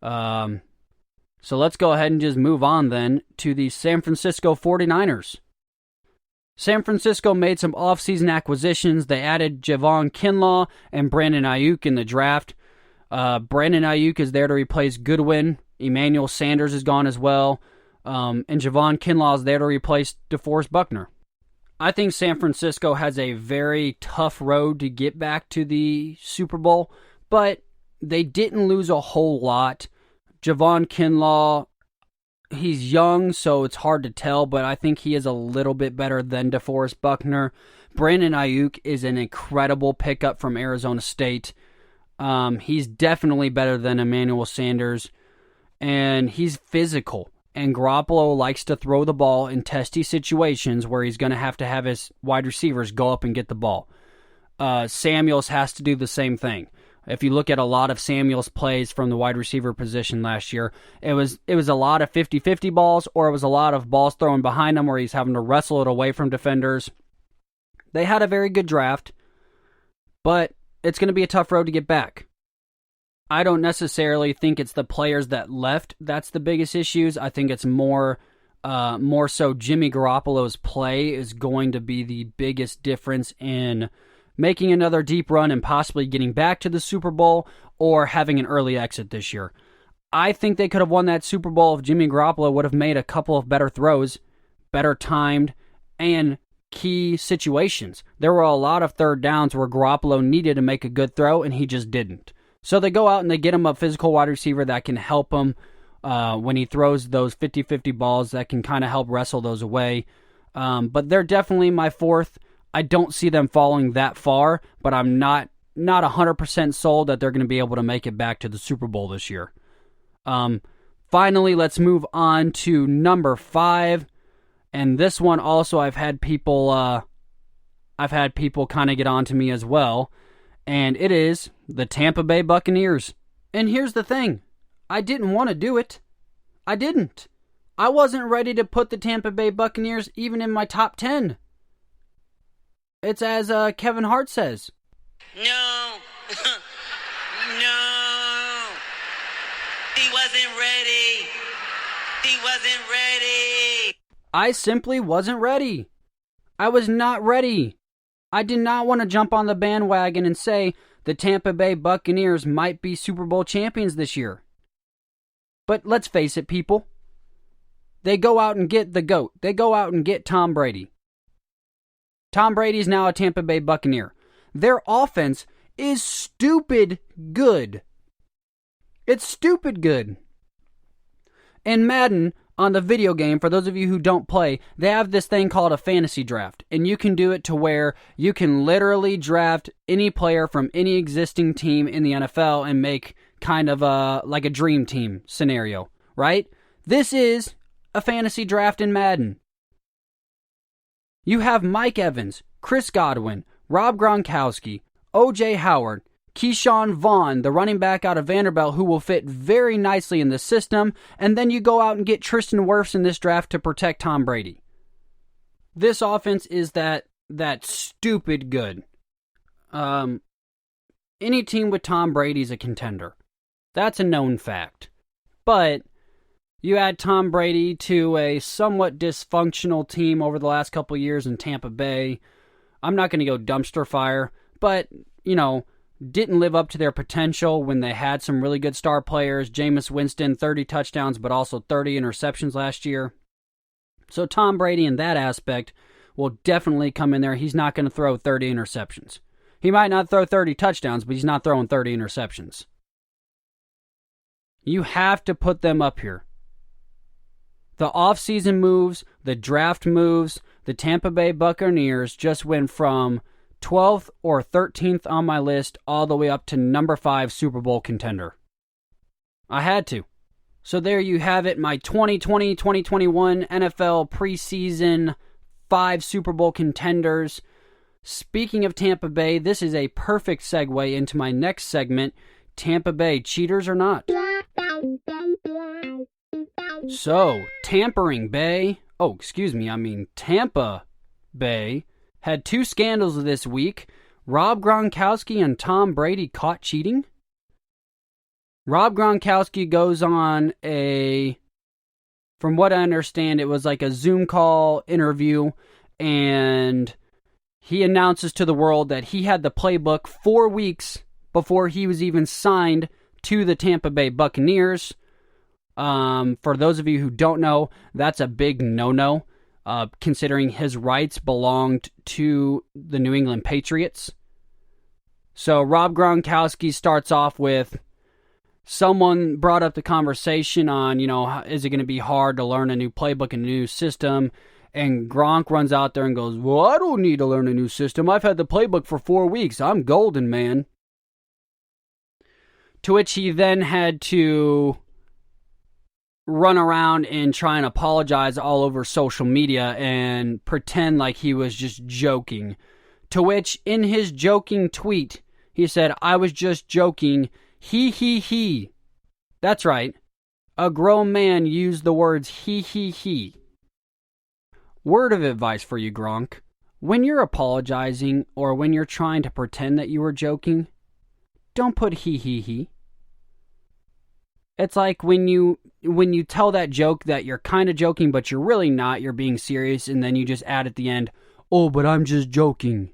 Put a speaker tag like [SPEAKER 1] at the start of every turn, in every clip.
[SPEAKER 1] So let's go ahead and just move on then to the San Francisco 49ers. San Francisco made some offseason acquisitions. They added Javon Kinlaw and Brandon Ayuk in the draft. Brandon Ayuk is there to replace Goodwin. Emmanuel Sanders is gone as well. And Javon Kinlaw is there to replace DeForest Buckner. I think San Francisco has a very tough road to get back to the Super Bowl, but they didn't lose a whole lot. Javon Kinlaw, he's young, so it's hard to tell, but I think he is a little bit better than DeForest Buckner. Brandon Ayuk is an incredible pickup from Arizona State. He's definitely better than Emmanuel Sanders, and he's physical. And Garoppolo likes to throw the ball in testy situations where he's going to have his wide receivers go up and get the ball. Samuels has to do the same thing. If you look at a lot of Samuels' plays from the wide receiver position last year, it was a lot of 50-50 balls, or it was a lot of balls thrown behind him where he's having to wrestle it away from defenders. They had a very good draft, but it's going to be a tough road to get back. I don't necessarily think it's the players that left that's the biggest issues. I think it's more so Jimmy Garoppolo's play is going to be the biggest difference in making another deep run and possibly getting back to the Super Bowl or having an early exit this year. I think they could have won that Super Bowl if Jimmy Garoppolo would have made a couple of better throws, better timed, and key situations. There were a lot of third downs where Garoppolo needed to make a good throw and he just didn't. So they go out and they get him a physical wide receiver that can help him when he throws those 50-50 balls that can kind of help wrestle those away. But they're definitely my fourth. I don't see them falling that far, but I'm not 100% sold that they're going to be able to make it back to the Super Bowl this year. Finally, let's move on to number 5. And this one also I've had people kind of get on to me as well. And it is the Tampa Bay Buccaneers. And here's the thing. I didn't want to do it. I didn't. I wasn't ready to put the Tampa Bay Buccaneers even in my top 10. It's as Kevin Hart says.
[SPEAKER 2] No. No. He wasn't ready. He wasn't ready.
[SPEAKER 1] I simply wasn't ready. I was not ready. I did not want to jump on the bandwagon and say the Tampa Bay Buccaneers might be Super Bowl champions this year. But let's face it, people. They go out and get the GOAT. They go out and get Tom Brady. Tom Brady is now a Tampa Bay Buccaneer. Their offense is stupid good. It's stupid good. In Madden, on the video game, for those of you who don't play, they have this thing called a fantasy draft. And you can do it to where you can literally draft any player from any existing team in the NFL and make kind of like a dream team scenario, right? This is a fantasy draft in Madden. You have Mike Evans, Chris Godwin, Rob Gronkowski, O.J. Howard, Keyshawn Vaughn, the running back out of Vanderbilt, who will fit very nicely in the system, and then you go out and get Tristan Wirfs in this draft to protect Tom Brady. This offense is that stupid good. Any team with Tom Brady is a contender. That's a known fact. But you add Tom Brady to a somewhat dysfunctional team over the last couple of years in Tampa Bay. I'm not going to go dumpster fire, but, didn't live up to their potential when they had some really good star players. Jameis Winston, 30 touchdowns, but also 30 interceptions last year. So Tom Brady in that aspect will definitely come in there. He's not going to throw 30 interceptions. He might not throw 30 touchdowns, but he's not throwing 30 interceptions. You have to put them up here. The offseason moves, the draft moves, the Tampa Bay Buccaneers just went from 12th or 13th on my list all the way up to number 5 Super Bowl contender. I had to. So there you have it, my 2020-2021 NFL preseason 5 Super Bowl contenders. Speaking of Tampa Bay, this is a perfect segue into my next segment, Tampa Bay, cheaters or not? So, Tampa Bay had 2 scandals this week. Rob Gronkowski and Tom Brady caught cheating. Rob Gronkowski goes on from what I understand, it was like a Zoom call interview, and he announces to the world that he had the playbook 4 weeks before he was even signed to the Tampa Bay Buccaneers. For those of you who don't know, that's a big no-no, considering his rights belonged to the New England Patriots. So Rob Gronkowski starts off with, someone brought up the conversation on, is it going to be hard to learn a new playbook and a new system? And Gronk runs out there and goes, well, I don't need to learn a new system. I've had the playbook for 4 weeks. I'm golden, man. To which he then had to run around and try and apologize all over social media and pretend like he was just joking. To which, in his joking tweet, he said, I was just joking. He. That's right. A grown man used the words he. Word of advice for you, Gronk. When you're apologizing or when you're trying to pretend that you were joking, don't put he. It's like when you tell that joke that you're kind of joking, but you're really not, you're being serious, and then you just add at the end, oh, but I'm just joking.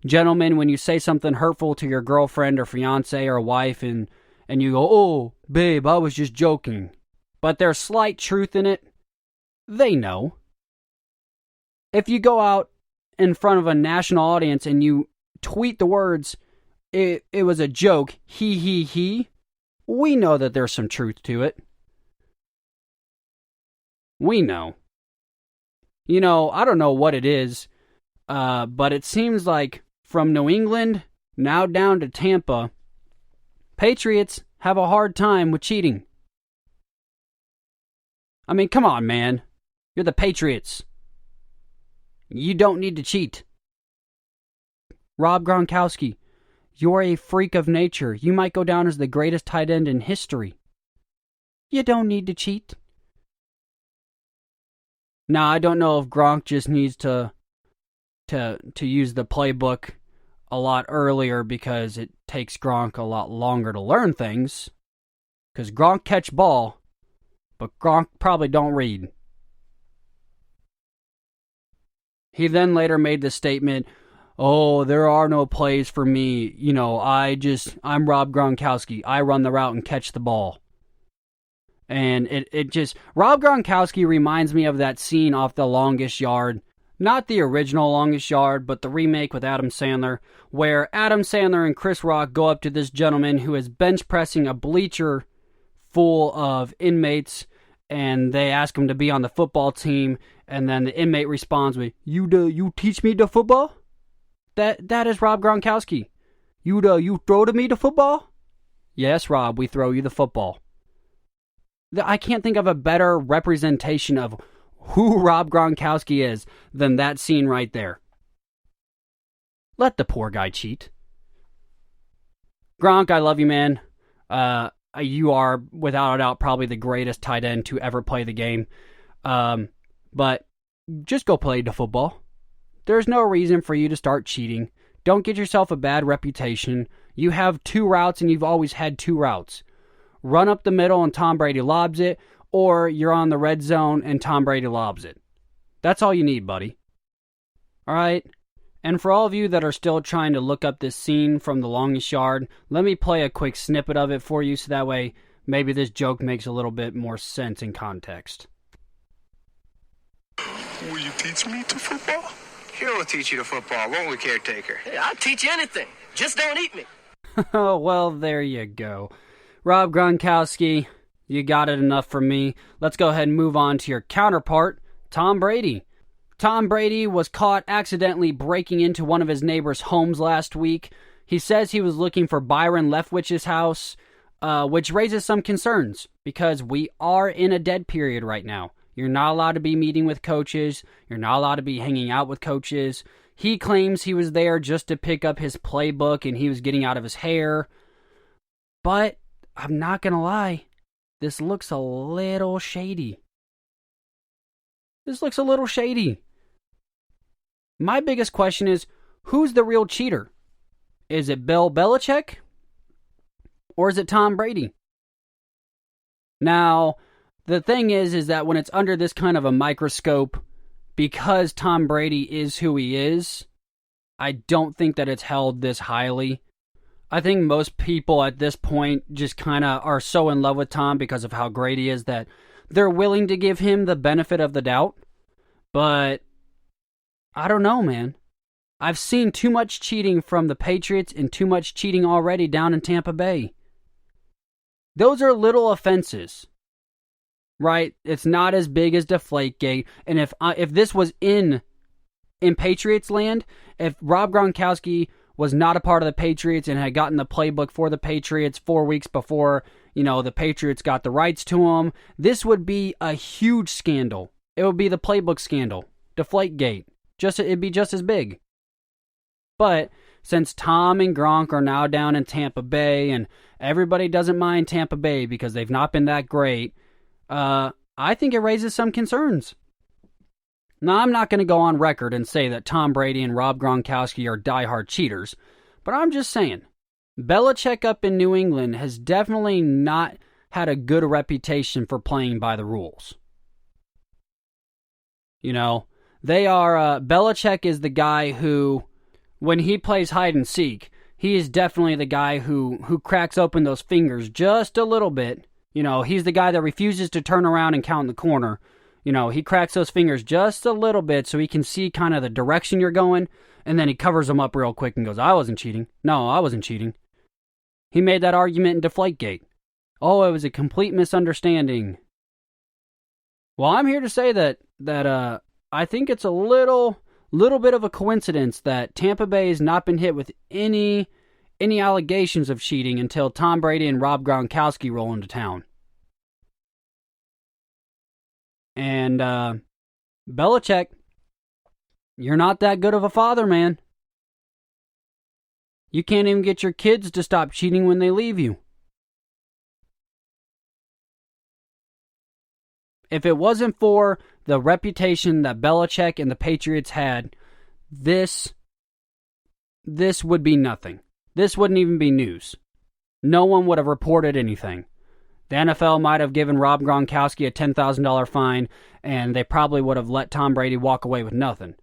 [SPEAKER 1] Gentlemen, when you say something hurtful to your girlfriend or fiance or wife and you go, oh, babe, I was just joking, but there's slight truth in it, they know. If you go out in front of a national audience and you tweet the words, it was a joke, he, we know that there's some truth to it. We know. I don't know what it is, but it seems like from New England, now down to Tampa, Patriots have a hard time with cheating. I mean, come on, man. You're the Patriots. You don't need to cheat. Rob Gronkowski, you're a freak of nature. You might go down as the greatest tight end in history. You don't need to cheat. Now, I don't know if Gronk just needs to use the playbook a lot earlier because it takes Gronk a lot longer to learn things. Because Gronk catch ball, but Gronk probably don't read. He then later made the statement, oh, there are no plays for me. I'm Rob Gronkowski. I run the route and catch the ball. And Rob Gronkowski reminds me of that scene off The Longest Yard. Not the original Longest Yard, but the remake with Adam Sandler, where Adam Sandler and Chris Rock go up to this gentleman who is bench pressing a bleacher full of inmates, and they ask him to be on the football team, and then the inmate responds with, you teach me the football? That is Rob Gronkowski. You throw to me the football? Yes, Rob, we throw you the football. I can't think of a better representation of who Rob Gronkowski is than that scene right there. Let the poor guy cheat. Gronk, I love you, man. You are, without a doubt, probably the greatest tight end to ever play the game. But just go play the football. There's no reason for you to start cheating. Don't get yourself a bad reputation. You have 2 routes, and you've always had 2 routes. Run up the middle and Tom Brady lobs it, or you're on the red zone and Tom Brady lobs it. That's all you need, buddy. All right? And for all of you that are still trying to look up this scene from The Longest Yard, let me play a quick snippet of it for you so that way maybe this joke makes a little bit more sense in context.
[SPEAKER 3] Will you teach me to football?
[SPEAKER 4] Sure, we'll teach you to football, won't we, caretaker?
[SPEAKER 5] Hey, I'll teach you anything. Just don't eat me.
[SPEAKER 1] Oh, well, there you go. Rob Gronkowski, you got it enough from me. Let's go ahead and move on to your counterpart, Tom Brady. Tom Brady was caught accidentally breaking into one of his neighbor's homes last week. He says he was looking for Byron Leftwich's house, which raises some concerns because we are in a dead period right now. You're not allowed to be meeting with coaches. You're not allowed to be hanging out with coaches. He claims he was there just to pick up his playbook and he was getting out of his hair. But I'm not going to lie. This looks a little shady. My biggest question is, who's the real cheater? Is it Bill Belichick? Or is it Tom Brady? Now, the thing is that when it's under this kind of a microscope, because Tom Brady is who he is, I don't think that it's held this highly. I think most people at this point just kind of are so in love with Tom because of how great he is that they're willing to give him the benefit of the doubt. But I don't know, man. I've seen too much cheating from the Patriots and too much cheating already down in Tampa Bay. Those are little offenses, right? It's not as big as Deflategate. And if this was in Patriots land, if Rob Gronkowski was not a part of the Patriots and had gotten the playbook for the Patriots 4 weeks before, the Patriots got the rights to him, this would be a huge scandal. It would be the playbook scandal, Deflategate. It'd be just as big. But since Tom and Gronk are now down in Tampa Bay and everybody doesn't mind Tampa Bay because they've not been that great, I think it raises some concerns. Now, I'm not going to go on record and say that Tom Brady and Rob Gronkowski are diehard cheaters, but I'm just saying, Belichick up in New England has definitely not had a good reputation for playing by the rules. Belichick is the guy who, when he plays hide and seek, he is definitely the guy who cracks open those fingers just a little bit. He's the guy that refuses to turn around and count in the corner. He cracks those fingers just a little bit so he can see kind of the direction you're going, and then he covers them up real quick and goes, I wasn't cheating. No, I wasn't cheating. He made that argument in Deflategate. Oh, it was a complete misunderstanding. Well, I'm here to say that I think it's a little bit of a coincidence that Tampa Bay has not been hit with any allegations of cheating until Tom Brady and Rob Gronkowski roll into town. And Belichick, you're not that good of a father, man. You can't even get your kids to stop cheating when they leave you. If it wasn't for the reputation that Belichick and the Patriots had, this would be nothing. This wouldn't even be news. No one would have reported anything. The NFL might have given Rob Gronkowski a $10,000 fine, and they probably would have let Tom Brady walk away with nothing.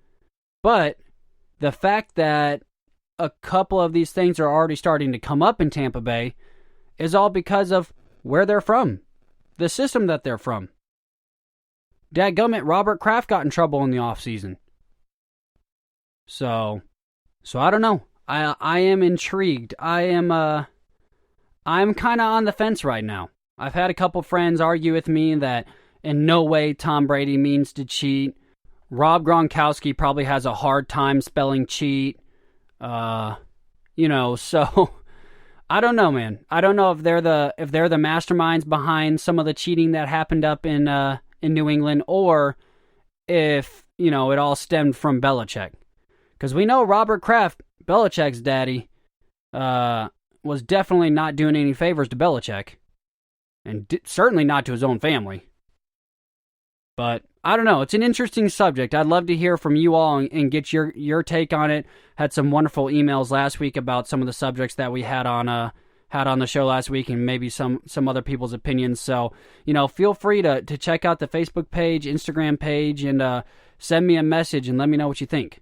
[SPEAKER 1] But the fact that a couple of these things are already starting to come up in Tampa Bay is all because of where they're from, the system that they're from. Dadgummit, Robert Kraft got in trouble in the offseason. So I don't know. I am intrigued. I'm kind of on the fence right now. I've had a couple friends argue with me that in no way Tom Brady means to cheat. Rob Gronkowski probably has a hard time spelling cheat. So I don't know, man. I don't know if they're the masterminds behind some of the cheating that happened up in New England, or if, it all stemmed from Belichick. Because we know Robert Kraft, Belichick's daddy, was definitely not doing any favors to Belichick. And certainly not to his own family. But I don't know. It's an interesting subject. I'd love to hear from you all and get your take on it. Had some wonderful emails last week about some of the subjects that we had on the show last week, and maybe some other people's opinions. So, feel free to check out the Facebook page, Instagram page, and send me a message and let me know what you think.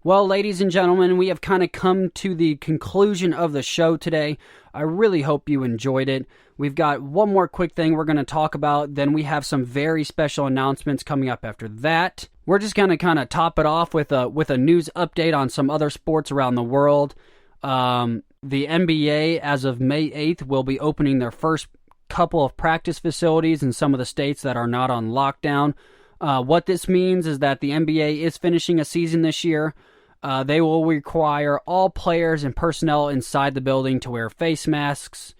[SPEAKER 1] Well, ladies and gentlemen, we have kind of come to the conclusion of the show today. I really hope you enjoyed it. We've got one more quick thing we're going to talk about. Then we have some very special announcements coming up after that. We're just going to kind of top it off with a news update on some other sports around the world. The NBA, as of May 8th, will be opening their first couple of practice facilities in some of the states that are not on lockdown. What this means is that the NBA is finishing a season this year. They will require all players and personnel inside the building to wear face masks,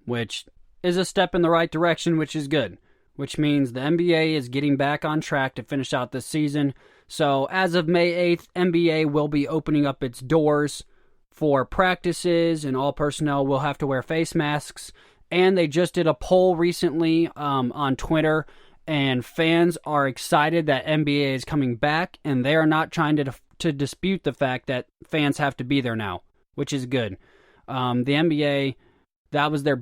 [SPEAKER 1] which is a step in the right direction, which is good. Which means the NBA is getting back on track to finish out this season. So as of May 8th, NBA will be opening up its doors for practices, and all personnel will have to wear face masks. And they just did a poll recently on Twitter, and fans are excited that NBA is coming back, and they are not trying to dispute the fact that fans have to be there now, which is good. The NBA, that was their